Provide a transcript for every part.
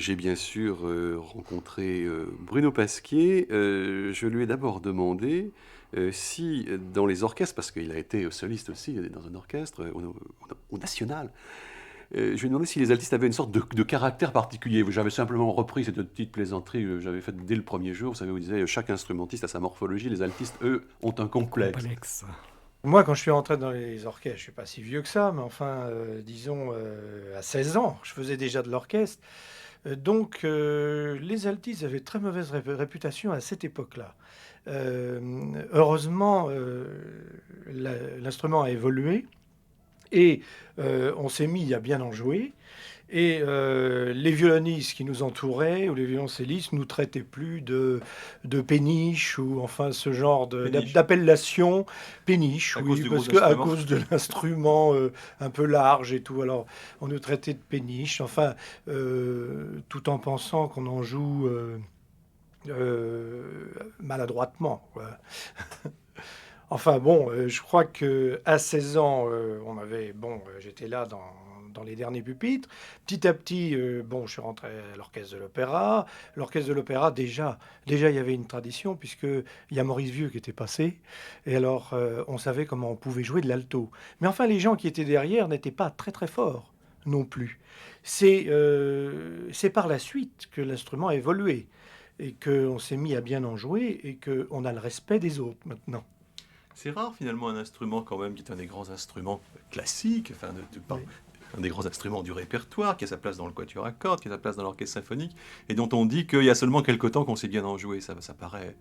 j'ai bien sûr rencontré Bruno Pasquier. Je lui ai d'abord demandé si dans les orchestres, parce qu'il a été soliste aussi dans un orchestre au national, je lui ai demandé si les altistes avaient une sorte de caractère particulier. J'avais simplement repris cette petite plaisanterie que j'avais faite dès le premier jour. Vous savez, vous disait chaque instrumentiste a sa morphologie. Les altistes, eux, ont un complexe. Complexe. Moi, quand je suis rentré dans les orchestres, je suis pas si vieux que ça, mais enfin, disons, à 16 ans, je faisais déjà de l'orchestre. Les altistes avaient très mauvaise réputation à cette époque-là. Heureusement, l'instrument a évolué et on s'est mis à bien en jouer. Et les violonistes qui nous entouraient, ou les violoncellistes, nous traitaient plus de péniche, ou enfin ce genre Péniche. d'appellation. Péniche, À cause oui, du parce gros que à instrument. cause de l'instrument un peu large et tout. Alors, on nous traitait de péniche, enfin, tout en pensant qu'on en joue maladroitement, quoi. Enfin bon, je crois que à 16 ans, j'étais là dans les derniers pupitres. Petit à petit, je suis rentré à l'orchestre de l'opéra. L'orchestre de l'opéra, déjà, il y avait une tradition puisque il y a Maurice Vieux qui était passé. Et alors, on savait comment on pouvait jouer de l'alto. Mais enfin, les gens qui étaient derrière n'étaient pas très très forts non plus. C'est par la suite que l'instrument a évolué et qu'on s'est mis à bien en jouer et qu'on a le respect des autres maintenant. C'est rare finalement un instrument quand même qui est un des grands instruments classiques, enfin Oui. un des grands instruments du répertoire, qui a sa place dans le quatuor à cordes, qui a sa place dans l'orchestre symphonique, et dont on dit qu'il y a seulement quelque temps qu'on sait bien en jouer. Ça paraît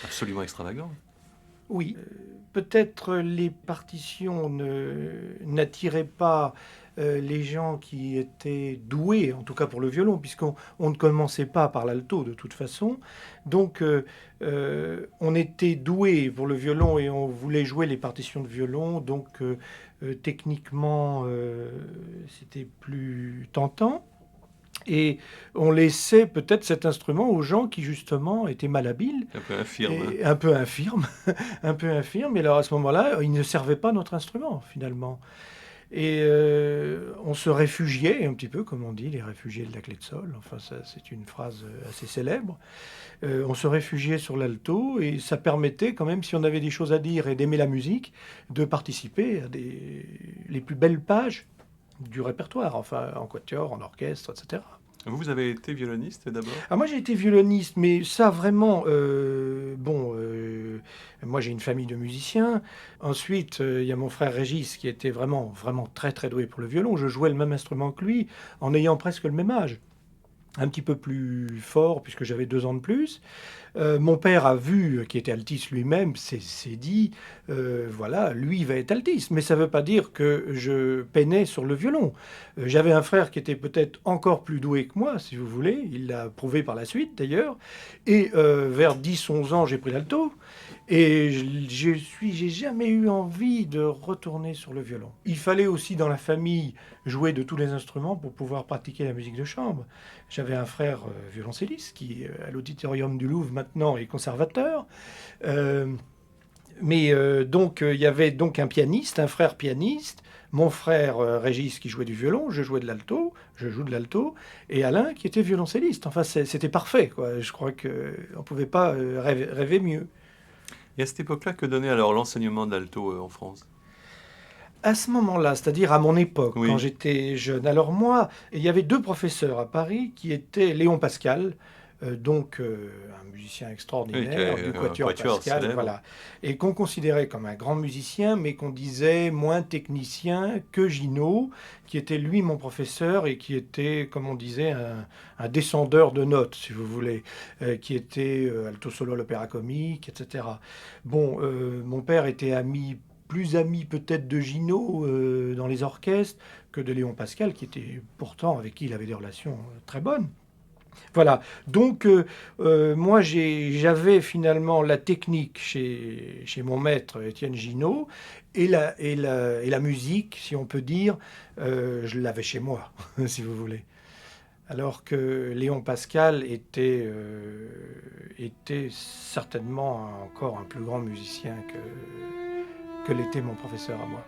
absolument extravagant. Oui, peut-être les partitions n'attiraient pas les gens qui étaient doués, en tout cas pour le violon, puisqu'on ne commençait pas par l'alto de toute façon. On était doué pour le violon et on voulait jouer les partitions de violon. Techniquement, c'était plus tentant. Et on laissait peut-être cet instrument aux gens qui justement étaient malhabiles Un peu infirme, hein. et un peu infirmes, un peu infirmes. Et alors à ce moment-là, ils ne servaient pas notre instrument finalement. Et on se réfugiait un petit peu, comme on dit, les réfugiés de la clé de sol. Enfin, ça, c'est une phrase assez célèbre. On se réfugiait sur l'alto et ça permettait quand même, si on avait des choses à dire et d'aimer la musique, de participer à les plus belles pages du répertoire, enfin en quatuor, en orchestre, etc. Vous avez été violoniste d'abord? Ah, moi j'ai été violoniste, mais ça vraiment, moi j'ai une famille de musiciens. Ensuite, il y a mon frère Régis qui était vraiment, vraiment très très doué pour le violon. Je jouais le même instrument que lui en ayant presque le même âge. Un petit peu plus fort puisque j'avais 2 ans de plus. Mon père a vu, qui était altiste lui-même, s'est dit, voilà, lui il va être altiste. Mais ça ne veut pas dire que je peinais sur le violon. J'avais un frère qui était peut-être encore plus doué que moi, si vous voulez. Il l'a prouvé par la suite d'ailleurs. Et vers 10, 11 ans, j'ai pris l'alto. Et j'ai jamais eu envie de retourner sur le violon. Il fallait aussi dans la famille jouer de tous les instruments pour pouvoir pratiquer la musique de chambre. J'avais un frère violoncelliste qui, à l'Auditorium du Louvre maintenant, est conservateur. Il y avait donc un pianiste, un frère pianiste, mon frère Régis qui jouait du violon, je jouais de l'alto, je joue de l'alto, et Alain qui était violoncelliste. Enfin, c'était parfait, quoi. Je crois qu'on ne pouvait pas rêver mieux. Et à cette époque-là, que donnait alors l'enseignement d'alto en France? À ce moment-là, c'est-à-dire à mon époque, quand Oui, j'étais jeune, alors moi, il y avait 2 professeurs à Paris qui étaient Léon Pascal, un musicien oui, qui extraordinaire, est du un Quatuor quatuor Pascal, célèbre. voilà, et qu'on considérait comme un grand musicien, mais qu'on disait moins technicien que Gino, qui était lui mon professeur et qui était, comme on disait, un descendeur de notes, si vous voulez, qui était alto solo à l'opéra comique, etc. Mon père était plus ami peut-être de Gino dans les orchestres que de Léon Pascal, qui était pourtant avec qui il avait des relations très bonnes. Voilà. Moi, j'avais finalement la technique chez mon maître Étienne Gino et la musique, si on peut dire, je l'avais chez moi, si vous voulez. Alors que Léon Pascal était certainement encore un plus grand musicien que l'était mon professeur à moi.